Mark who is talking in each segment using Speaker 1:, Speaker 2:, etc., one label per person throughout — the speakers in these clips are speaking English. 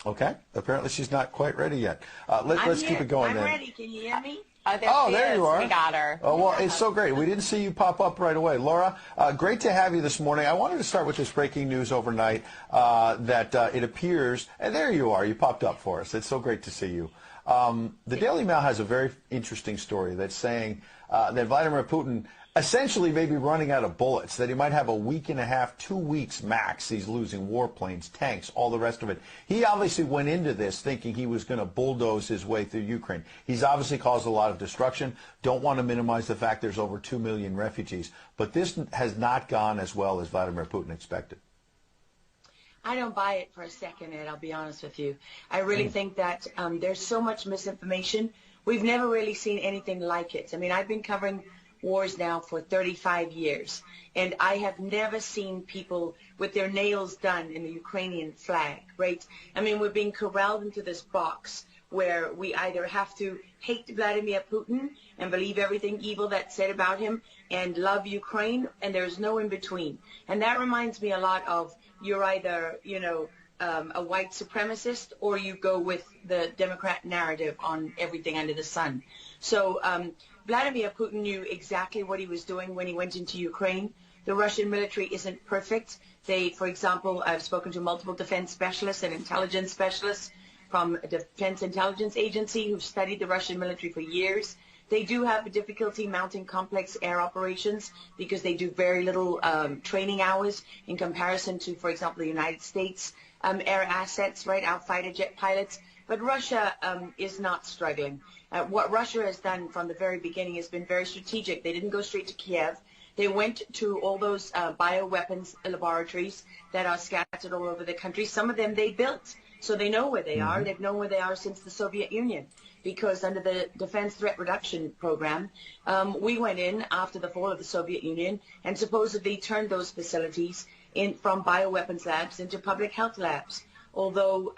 Speaker 1: Okay. Apparently she's not quite ready yet. Let's keep it going then.
Speaker 2: I'm ready. Can you hear me?
Speaker 1: There you are.
Speaker 3: We got her.
Speaker 1: Oh, well, it's so great. We didn't see you pop up right away. Laura, great to have you this morning. I wanted to start with this breaking news overnight that it appears, and there you are. You popped up for us. It's so great to see you. The Daily Mail has a very interesting story that's saying that Vladimir Putin essentially may be running out of bullets, that he might have a week and a half, 2 weeks max. He's losing warplanes, tanks, all the rest of it. He obviously went into this thinking he was going to bulldoze his way through Ukraine. He's obviously caused a lot of destruction. Don't want to minimize the fact there's over 2 million refugees. But this has not gone as well as Vladimir Putin expected.
Speaker 2: I don't buy it for a second, Ed, I'll be honest with you. I really think that there's so much misinformation. We've never really seen anything like it. I mean, I've been covering wars now for 35 years, and I have never seen people with their nails done in the Ukrainian flag, right? I mean, we're being corralled into this box where we either have to hate Vladimir Putin and believe everything evil that's said about him and love Ukraine, and there's no in between. And that reminds me a lot of you're either, a white supremacist or you go with the Democrat narrative on everything under the sun. So Vladimir Putin knew exactly what he was doing when he went into Ukraine. The Russian military isn't perfect. They, for example, I've spoken to multiple defense specialists and intelligence specialists from a Defense Intelligence Agency who've studied the Russian military for years. They do have a difficulty mounting complex air operations because they do very little training hours in comparison to, for example, the United States air assets, right, our fighter jet pilots. But Russia is not struggling. What Russia has done from the very beginning has been very strategic. They didn't go straight to Kiev. They went to all those bioweapons laboratories that are scattered all over the country. Some of them they built, so they know where they are. They've known where they are since the Soviet Union, because under the Defense Threat Reduction Program, we went in after the fall of the Soviet Union and supposedly turned those facilities from bioweapons labs into public health labs. Although,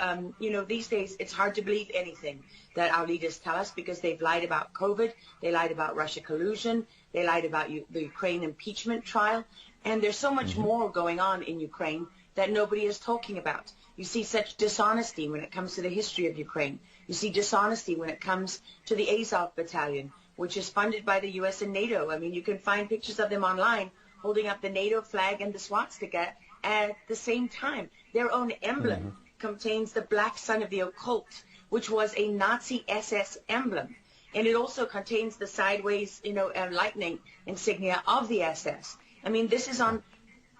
Speaker 2: these days it's hard to believe anything that our leaders tell us because they've lied about COVID, they lied about Russia collusion, they lied about the Ukraine impeachment trial, and there's so much more going on in Ukraine that nobody is talking about. You see such dishonesty when it comes to the history of Ukraine. You see dishonesty when it comes to the Azov Battalion, which is funded by the U.S. and NATO. I mean, you can find pictures of them online holding up the NATO flag and the swastika at the same time. Their own emblem contains the black sun of the occult, which was a Nazi SS emblem. And it also contains the sideways, lightning insignia of the SS. I mean, this is on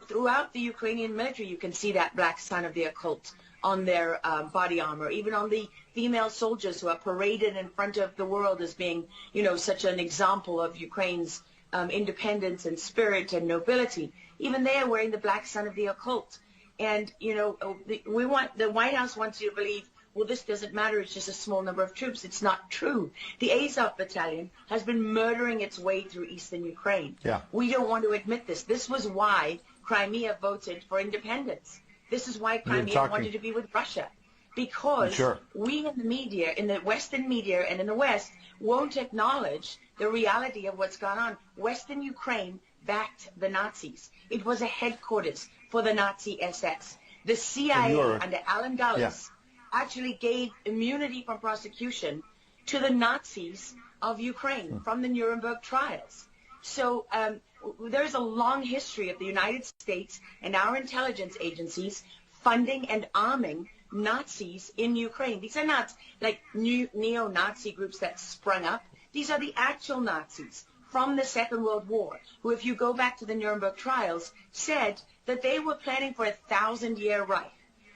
Speaker 2: throughout the Ukrainian military. You can see that black sun of the occult on their body armor, even on the female soldiers who are paraded in front of the world as being, such an example of Ukraine's independence and spirit and nobility. Even they are wearing the black sun of the occult. And, the White House wants you to believe, well, this doesn't matter. It's just a small number of troops. It's not true. The Azov Battalion has been murdering its way through eastern Ukraine. Yeah. We don't want to admit this. This was why Crimea voted for independence. This is why Crimea wanted to be with Russia. Because we in the media, in the Western media and in the West, won't acknowledge the reality of what's gone on. Western Ukraine backed the Nazis. It was a headquarters for the Nazi SS. The CIA under Alan Dulles actually gave immunity from prosecution to the Nazis of Ukraine from the Nuremberg trials. So there's a long history of the United States and our intelligence agencies funding and arming Nazis in Ukraine. These are not like new neo-Nazi groups that sprung up. These are the actual Nazis from the Second World War, who, if you go back to the Nuremberg trials, said that they were planning for a 1,000-year Reich.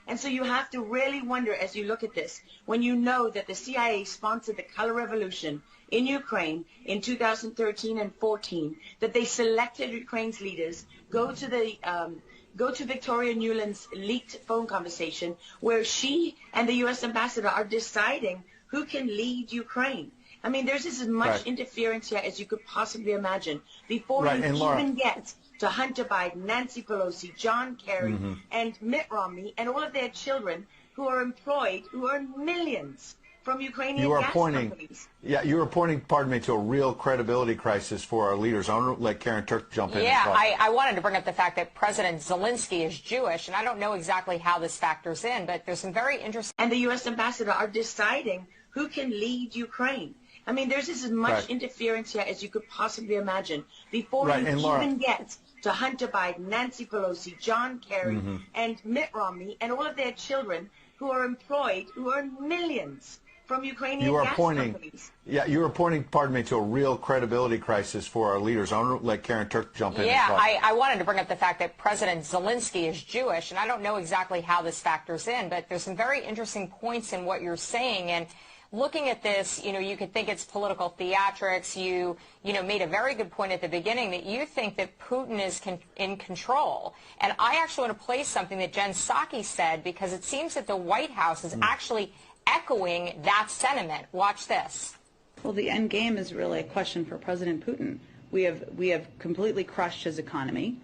Speaker 2: And so you have to really wonder as you look at this, when you know that the CIA sponsored the color revolution in Ukraine in 2013 and 14, that they selected Ukraine's leaders, go to Victoria Nuland's leaked phone conversation where she and the U.S. ambassador are deciding who can lead Ukraine. I mean, there's as much interference here as you could possibly imagine before you even get to Hunter Biden, Nancy Pelosi, John Kerry, and Mitt Romney, and all of their children who are employed, who earn millions from Ukrainian gas companies.
Speaker 1: Yeah, you were pointing, pardon me, to a real credibility crisis for our leaders. I want to let Karen Turk jump in.
Speaker 3: Yeah, I wanted to bring up the fact that President Zelensky is Jewish, and I don't know exactly how this factors in, but there's some very interesting...
Speaker 2: And the U.S. ambassador are deciding who can lead Ukraine. I mean, there's as much interference here as you could possibly imagine before you even get to Hunter Biden, Nancy Pelosi, John Kerry, and Mitt Romney, and all of their children who are employed, who earn millions from Ukrainian gas companies.
Speaker 1: Yeah, you were pointing, pardon me, to a real credibility crisis for our leaders. I want to let Karen Turk jump in.
Speaker 3: Yeah, I wanted to bring up the fact that President Zelensky is Jewish, and I don't know exactly how this factors in, but there's some very interesting points in what you're saying. And looking at this, you know, you could think it's political theatrics. You made a very good point at the beginning that you think that Putin is in control. And I actually want to play something that Jen Psaki said, because it seems that the White House is actually echoing that sentiment. Watch this.
Speaker 4: Well, the end game is really a question for President Putin. We have completely crushed his economy.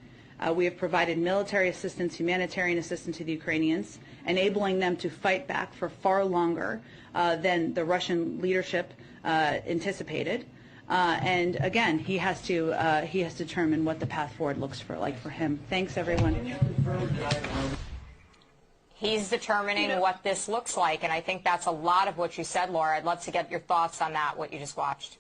Speaker 4: We have provided military assistance, humanitarian assistance to the Ukrainians, enabling them to fight back for far longer than the Russian leadership anticipated. And again, he has to determine what the path forward looks like for him. Thanks, everyone.
Speaker 3: He's determining what this looks like, and I think that's a lot of what you said, Laura. I'd love to get your thoughts on that, what you just watched.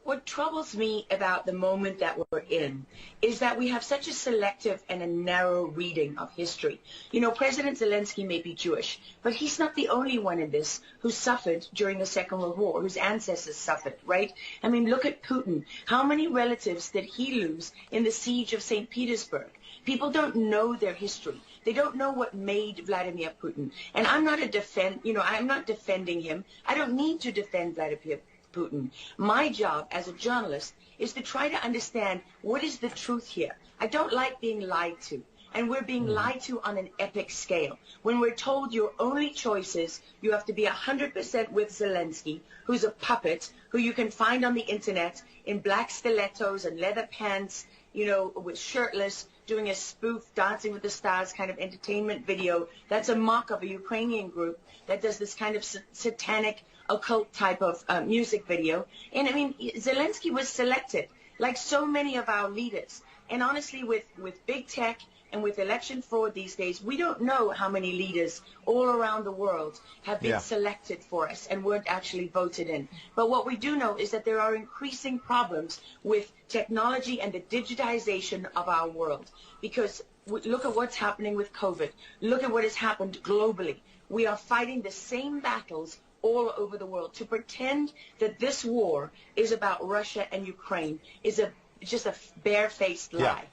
Speaker 2: What troubles me about the moment that we're in is that we have such a selective and a narrow reading of history. You know, President Zelensky may be Jewish, but he's not the only one in this who suffered during the Second World War, whose ancestors suffered, right? I mean, look at Putin. How many relatives did he lose in the siege of St. Petersburg? People don't know their history. They don't know what made Vladimir Putin. And I'm not I'm not defending him. I don't need to defend Vladimir Putin. My job as a journalist is to try to understand what is the truth here. I don't like being lied to. And we're being lied to on an epic scale. When we're told your only choice is you have to be 100% with Zelensky, who's a puppet, who you can find on the internet in black stilettos and leather pants, you know, with shirtless, doing a spoof Dancing with the Stars kind of entertainment video. That's a mock of a Ukrainian group that does this kind of satanic occult type of music video. And I mean, Zelensky was selected like so many of our leaders. And honestly, with big tech and with election fraud these days, we don't know how many leaders all around the world have been selected for us and weren't actually voted in. But what we do know is that there are increasing problems with technology and the digitization of our world. Because look at what's happening with COVID. Look at what has happened globally. We are fighting the same battles all over the world. To pretend that this war is about Russia and Ukraine is just a barefaced lie.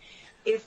Speaker 2: If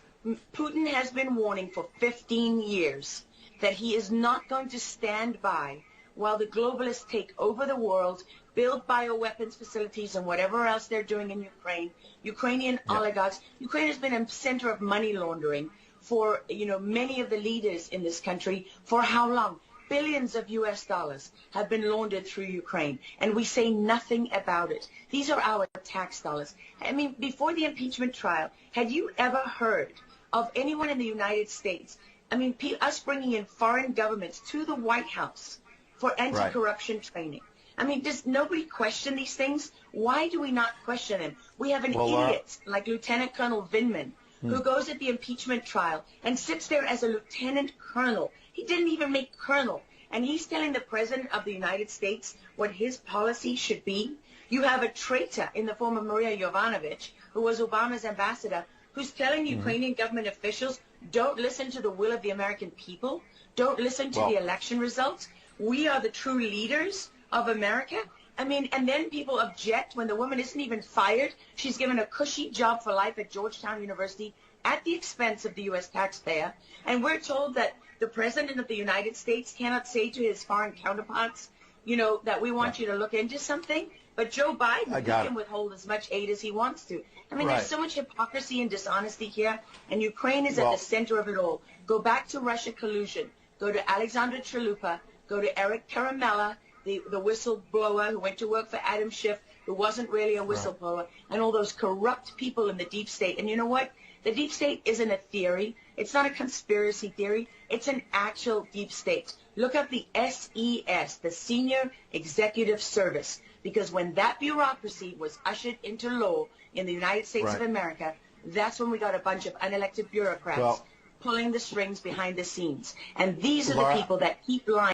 Speaker 2: Putin has been warning for 15 years that he is not going to stand by while the globalists take over the world, build bioweapons facilities and whatever else they're doing in Ukraine, Ukrainian oligarchs. Ukraine has been a center of money laundering for, you know, many of the leaders in this country. For how long? Billions of US dollars have been laundered through Ukraine, and we say nothing about it. These are our tax dollars. I mean, before the impeachment trial, had you ever heard of anyone in the United States, I mean, us bringing in foreign governments to the White House for anti-corruption training? I mean, does nobody question these things? Why do we not question them? We have an idiot like Lieutenant Colonel Vindman who goes at the impeachment trial and sits there as a lieutenant colonel. He didn't even make colonel. And he's telling the President of the United States what his policy should be. You have a traitor in the form of Maria Yovanovitch, who was Obama's ambassador, who's telling Ukrainian government officials, don't listen to the will of the American people. Don't listen to the election results. We are the true leaders of America. I mean, and then people object when the woman isn't even fired. She's given a cushy job for life at Georgetown University at the expense of the U.S. taxpayer. And we're told that the President of the United States cannot say to his foreign counterparts, you know, that we want you to look into something. But Joe Biden can withhold as much aid as he wants to. I mean, there's so much hypocrisy and dishonesty here, and Ukraine is at the center of it all. Go back to Russia collusion. Go to Alexandra Chalupa. Go to Eric Karamella, the whistleblower who went to work for Adam Schiff, who wasn't really a whistleblower, and all those corrupt people in the deep state. And you know what? The deep state isn't a theory. It's not a conspiracy theory. It's an actual deep state. Look up the SES, the Senior Executive Service, because when that bureaucracy was ushered into law in the United States of America, that's when we got a bunch of unelected bureaucrats pulling the strings behind the scenes. And these are the people that keep lying.